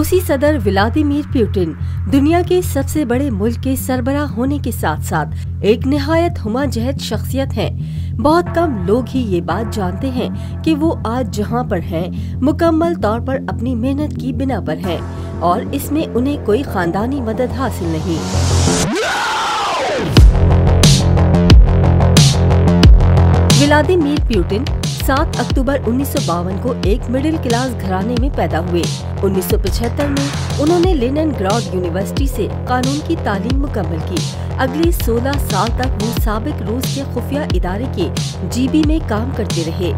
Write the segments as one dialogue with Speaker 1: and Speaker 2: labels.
Speaker 1: रूसी सदर Vladimir Putin दुनिया के सबसे बड़े मुल्क के सरबराह होने के साथ साथ एक निहायत हुमाजहत शख्सियत हैं। बहुत कम लोग ही ये बात जानते हैं कि वो आज जहां पर हैं मुकम्मल तौर पर अपनी मेहनत की बिना पर हैं और इसमें उन्हें कोई खानदानी मदद हासिल नहीं। व्लादिमीर पुतिन 7 अक्टूबर 1952 को एक मिडिल क्लास घराने में पैदा हुए। 1975 में उन्होंने लेनिनग्राड यूनिवर्सिटी से कानून की तालीम मुकम्मल की। अगले 16 साल तक वो साबिक रूस के खुफिया इदारे के जीबी में काम करते रहे।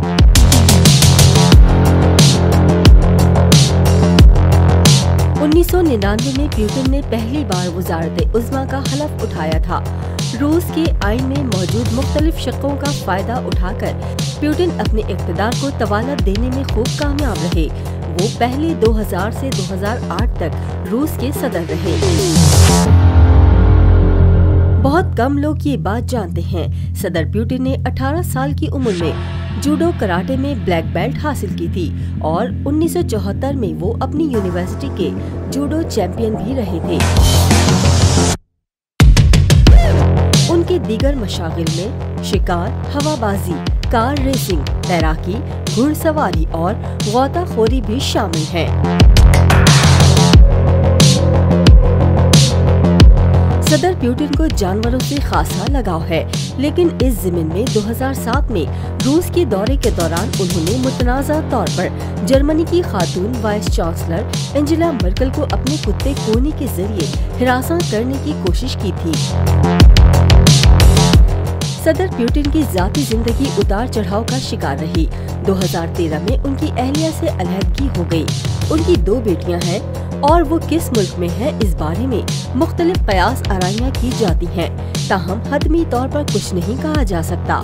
Speaker 1: 1999 में पुतिन ने पहली बार वज़ारत-ए-उज़्मा का हलफ उठाया था। रूस के आइन में मौजूद मुख्तलिफ शक़ों का फायदा उठाकर पुतिन अपने इक़्तिदार को तवालत देने में खूब कामयाब रहे। वो पहले 2000 से 2008 तक रूस के सदर रहे। बहुत कम लोग ये बात जानते हैं, सदर पुतिन ने 18 साल की उम्र में जूडो कराटे में ब्लैक बेल्ट हासिल की थी और 1974 में वो अपनी यूनिवर्सिटी के जूडो चैंपियन भी रहे थे। उनके दीगर मशागिल में शिकार, हवाबाजी, कार रेसिंग, तैराकी, घुड़सवारी और गौताखोरी भी शामिल हैं। सदर पुतिन को जानवरों से खासा लगाव है, लेकिन इस ज़मीन में 2007 में रूस के दौरे के दौरान उन्होंने मुतनाज़ा तौर पर जर्मनी की खातून वाइस चांसलर एंजेला मर्केल को अपने कुत्ते कोनी के जरिए हिरासत करने की कोशिश की थी। सदर पुतिन की जाती जिंदगी उतार चढ़ाव का शिकार रही। 2013 में उनकी अहलिया से अलहदगी हो गई। उनकी 2 बेटियां हैं और वो किस मुल्क में है इस बारे में मुख्तलिफ कयास आराइयां की जाती हैं, ताहम हतमी तौर पर कुछ नहीं कहा जा सकता।